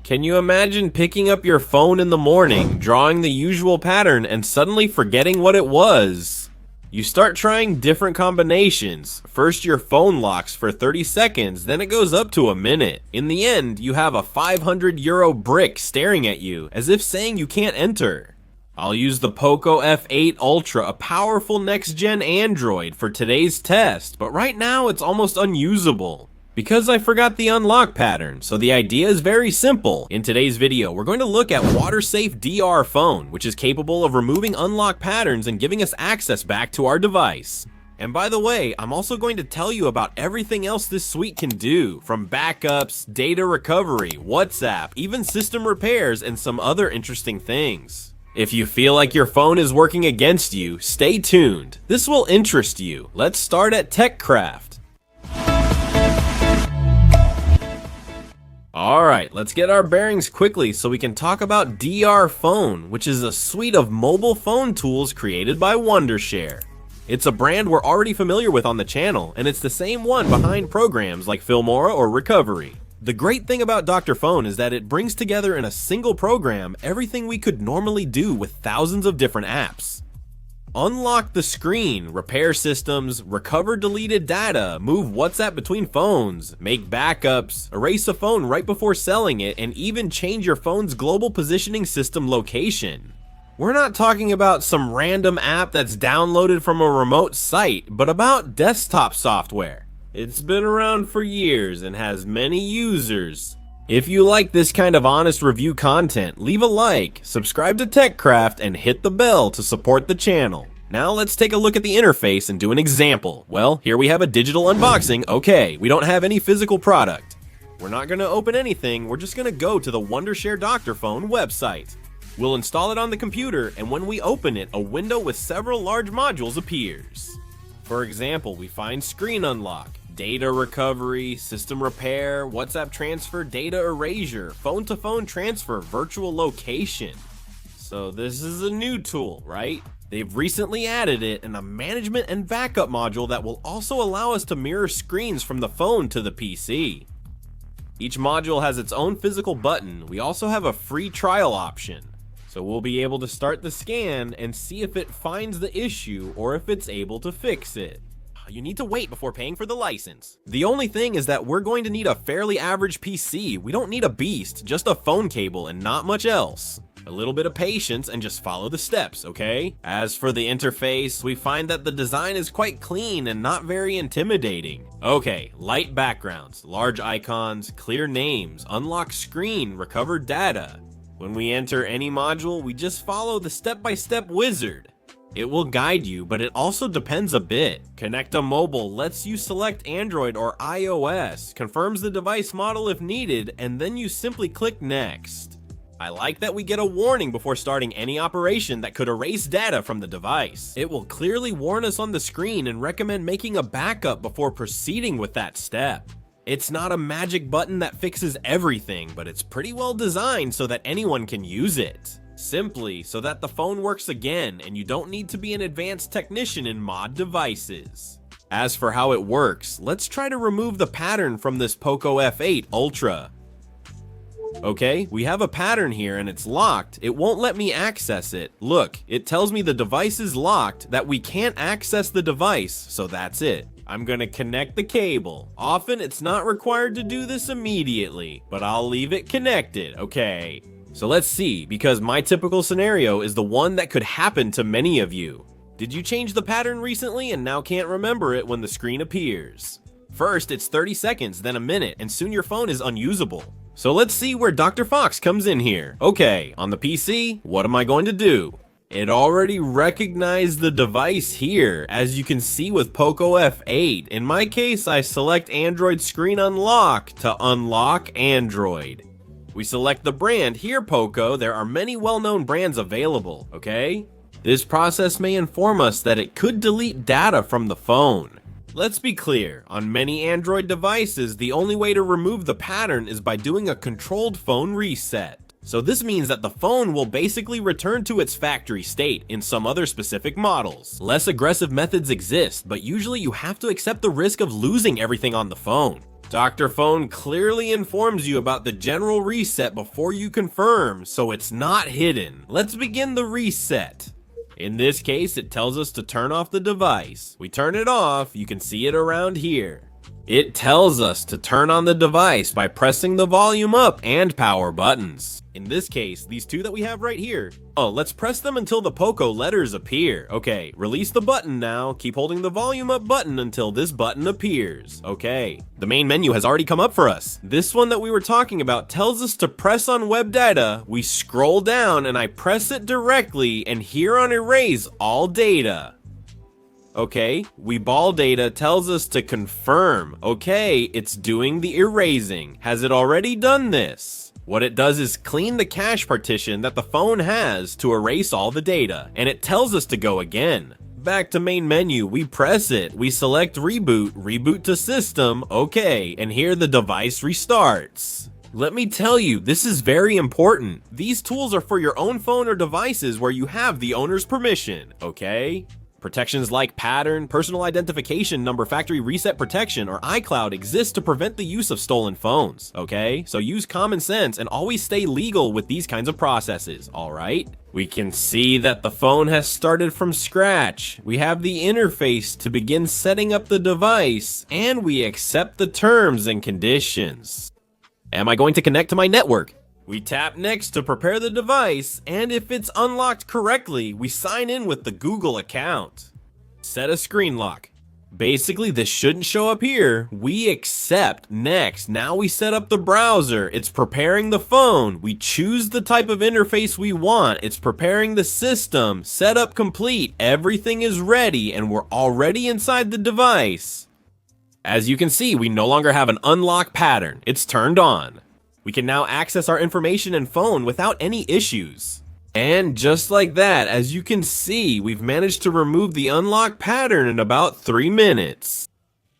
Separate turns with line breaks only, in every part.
Can you imagine picking up your phone in the morning, drawing the usual pattern, and suddenly forgetting what it was? You start trying different combinations. First your phone locks for 30 seconds, then it goes up to a minute. In the end, you have a €500 brick staring at you, as if saying you can't enter. I'll use the Poco F8 Ultra, a powerful next-gen Android, for today's test, but right now it's almost unusable because I forgot the unlock pattern, so the idea is very simple. In today's video, we're going to look at WaterSafe Dr.Fone, which is capable of removing unlock patterns and giving us access back to our device. And by the way, I'm also going to tell you about everything else this suite can do, from backups, data recovery, WhatsApp, even system repairs, and some other interesting things. If you feel like your phone is working against you, stay tuned. This will interest you. Let's start at TechCraft. Alright, let's get our bearings quickly so we can talk about Dr.Fone, which is a suite of mobile phone tools created by Wondershare. It's a brand we're already familiar with on the channel, and it's the same one behind programs like Filmora or Recovery. The great thing about Dr.Fone is that it brings together in a single program everything we could normally do with thousands of different apps. Unlock the screen, repair systems, recover deleted data, move WhatsApp between phones, make backups, erase a phone right before selling it, and even change your phone's global positioning system location. We're not talking about some random app that's downloaded from a remote site, but about desktop software. It's been around for years and has many users. If you like this kind of honest review content, leave a like, subscribe to TechCraft, and hit the bell to support the channel. Now let's take a look at the interface and do an example. Well, here we have a digital unboxing. Okay, we don't have any physical product. We're not going to open anything, we're just going to go to the Wondershare Dr.Fone website. We'll install it on the computer, and when we open it, a window with several large modules appears. For example, we find Screen Unlock, Data Recovery, System Repair, WhatsApp Transfer, Data Erasure, Phone-to-Phone Transfer, Virtual Location. So this is a new tool, right? They've recently added it in a management and backup module that will also allow us to mirror screens from the phone to the PC. Each module has its own physical button. We also have a free trial option. So we'll be able to start the scan and see if it finds the issue or if it's able to fix it. You need to wait before paying for the license. The only thing is that we're going to need a fairly average PC. We don't need a beast, just a phone cable and not much else. A little bit of patience and just follow the steps, okay? As for the interface, we find that the design is quite clean and not very intimidating. Okay, light backgrounds, large icons, clear names, unlock screen, recover data. When we enter any module, we just follow the step-by-step wizard. It will guide you, but it also depends a bit. Connect a mobile lets you select Android or iOS, confirms the device model if needed, and then you simply click Next. I like that we get a warning before starting any operation that could erase data from the device. It will clearly warn us on the screen and recommend making a backup before proceeding with that step. It's not a magic button that fixes everything, but it's pretty well designed so that anyone can use it. Simply so that the phone works again and you don't need to be an advanced technician in mod devices. As for how it works, let's try to remove the pattern from this Poco F8 Ultra. Okay, we have a pattern here and it's locked. It won't let me access it. Look, it tells me the device is locked, that we can't access the device, so that's it. I'm gonna connect the cable. Often it's not required to do this immediately, but I'll leave it connected, okay? So let's see, because my typical scenario is the one that could happen to many of you. Did you change the pattern recently and now can't remember it when the screen appears? First, it's 30 seconds, then a minute, and soon your phone is unusable. So let's see where Dr. Fox comes in here. Okay, on the PC, what am I going to do? It already recognized the device here, as you can see with Poco F8. In my case, I select Android Screen Unlock to unlock Android. We select the brand. Here, Poco, there are many well-known brands available, okay? This process may inform us that it could delete data from the phone. Let's be clear, on many Android devices, the only way to remove the pattern is by doing a controlled phone reset. So this means that the phone will basically return to its factory state in some other specific models. Less aggressive methods exist, but usually you have to accept the risk of losing everything on the phone. Dr.Fone clearly informs you about the general reset before you confirm, so it's not hidden. Let's begin the reset. In this case, it tells us to turn off the device. We turn it off, you can see it around here. It tells us to turn on the device by pressing the volume up and power buttons. In this case, these two that we have right here. Oh, let's press them until the Poco letters appear. Okay, release the button now. Keep holding the volume up button until this button appears. Okay, the main menu has already come up for us. This one that we were talking about tells us to press on web data. We scroll down and I press it directly, and here on erase all data. Okay, we ball data tells us to confirm. Okay, it's doing the erasing. Has it already done this? What it does is clean the cache partition that the phone has to erase all the data, and it tells us to go again. Back to main menu, we press it, we select reboot, reboot to system, okay, and here the device restarts. Let me tell you, this is very important. These tools are for your own phone or devices where you have the owner's permission, okay? Protections like pattern, personal identification number, factory reset protection, or iCloud exist to prevent the use of stolen phones, okay? So use common sense and always stay legal with these kinds of processes, alright? We can see that the phone has started from scratch. We have the interface to begin setting up the device, and we accept the terms and conditions. Am I going to connect to my network? We tap next to prepare the device, and if it's unlocked correctly, we sign in with the Google account. Set a screen lock. Basically, this shouldn't show up here. We accept next. Now we set up the browser. It's preparing the phone. We choose the type of interface we want. It's preparing the system. Setup complete. Everything is ready, and we're already inside the device. As you can see, we no longer have an unlock pattern. It's turned on. We can now access our information and phone without any issues. And just like that, as you can see, we've managed to remove the unlock pattern in about 3 minutes.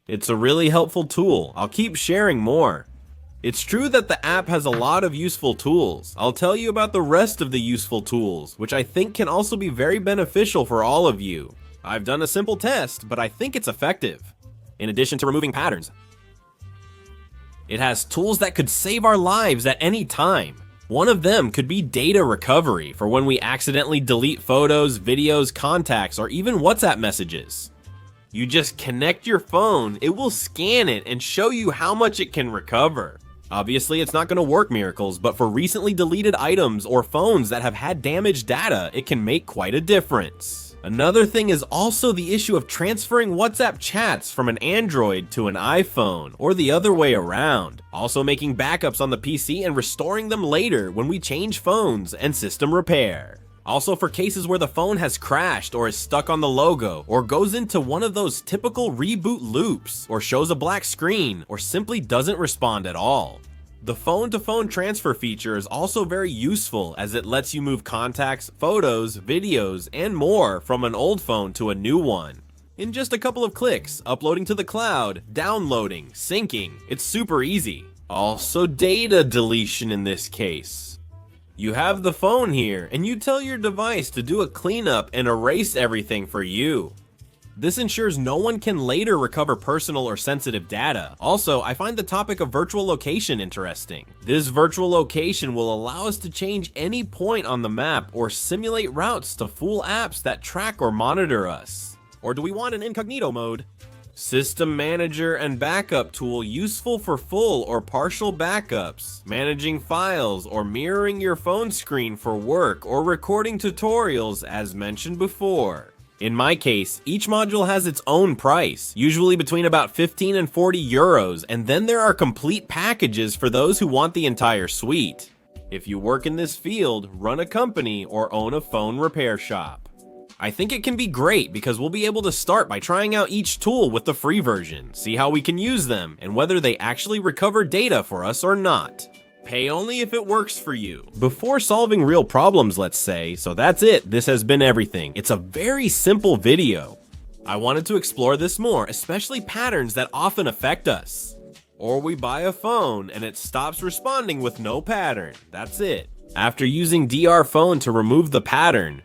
It's a really helpful tool. I'll keep sharing more. It's true that the app has a lot of useful tools. I'll tell you about the rest of the useful tools, which I think can also be very beneficial for all of you. I've done a simple test, but I think it's effective. In addition to removing patterns, it has tools that could save our lives at any time. One of them could be data recovery for when we accidentally delete photos, videos, contacts, or even WhatsApp messages. You just connect your phone, it will scan it and show you how much it can recover. Obviously, it's not going to work miracles, but for recently deleted items or phones that have had damaged data, it can make quite a difference. Another thing is also the issue of transferring WhatsApp chats from an Android to an iPhone, or the other way around. Also making backups on the PC and restoring them later when we change phones and system repair. Also for cases where the phone has crashed or is stuck on the logo, or goes into one of those typical reboot loops, or shows a black screen, or simply doesn't respond at all. The phone-to-phone transfer feature is also very useful as it lets you move contacts, photos, videos, and more from an old phone to a new one. In just a couple of clicks, uploading to the cloud, downloading, syncing, it's super easy. Also data deletion in this case. You have the phone here, and you tell your device to do a cleanup and erase everything for you. This ensures no one can later recover personal or sensitive data. Also, I find the topic of virtual location interesting. This virtual location will allow us to change any point on the map or simulate routes to fool apps that track or monitor us. Or do we want an incognito mode? System Manager and Backup tool useful for full or partial backups, managing files, or mirroring your phone screen for work or recording tutorials as mentioned before. In my case, each module has its own price, usually between about 15 and 40 euros, and then there are complete packages for those who want the entire suite. If you work in this field, run a company, or own a phone repair shop. I think it can be great because we'll be able to start by trying out each tool with the free version, see how we can use them, and whether they actually recover data for us or not. Pay only if it works for you. Before solving real problems, let's say, so that's it, this has been everything. It's a very simple video. I wanted to explore this more, especially patterns that often affect us. Or we buy a phone and it stops responding with no pattern, that's it. After using Dr.Fone to remove the pattern,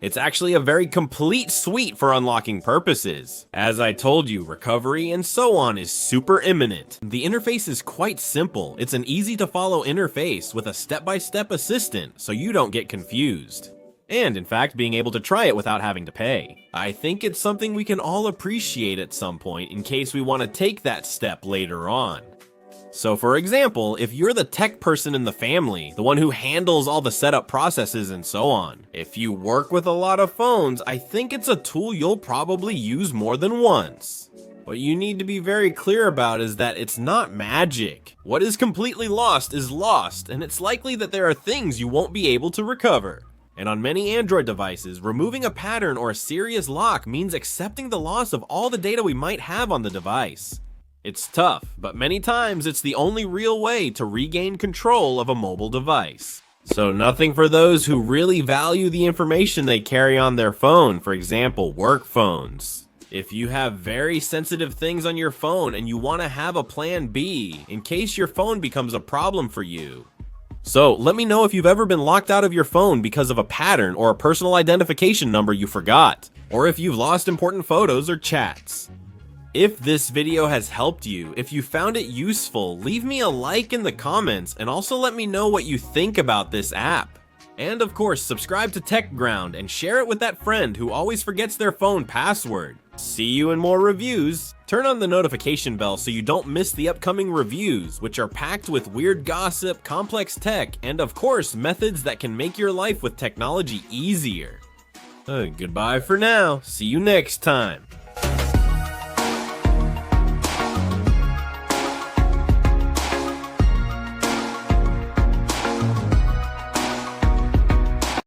It's actually a very complete suite for unlocking purposes. As I told you, recovery and so on is super imminent. The interface is quite simple. It's an easy to follow interface with a step-by-step assistant so you don't get confused. And in fact, being able to try it without having to pay. I think it's something we can all appreciate at some point in case we want to take that step later on. So for example, if you're the tech person in the family, the one who handles all the setup processes and so on, if you work with a lot of phones, I think it's a tool you'll probably use more than once. What you need to be very clear about is that it's not magic. What is completely lost is lost, and it's likely that there are things you won't be able to recover. And on many Android devices, removing a pattern or a serious lock means accepting the loss of all the data we might have on the device. It's tough, but many times it's the only real way to regain control of a mobile device. So nothing for those who really value the information they carry on their phone, for example, work phones. If you have very sensitive things on your phone and you want to have a plan B in case your phone becomes a problem for you. So let me know if you've ever been locked out of your phone because of a pattern or a personal identification number you forgot, or if you've lost important photos or chats. If this video has helped you, if you found it useful, leave me a like in the comments and also let me know what you think about this app. And of course, subscribe to TechGround and share it with that friend who always forgets their phone password. See you in more reviews. Turn on the notification bell so you don't miss the upcoming reviews, which are packed with weird gossip, complex tech, and of course, methods that can make your life with technology easier. Goodbye for now. See you next time.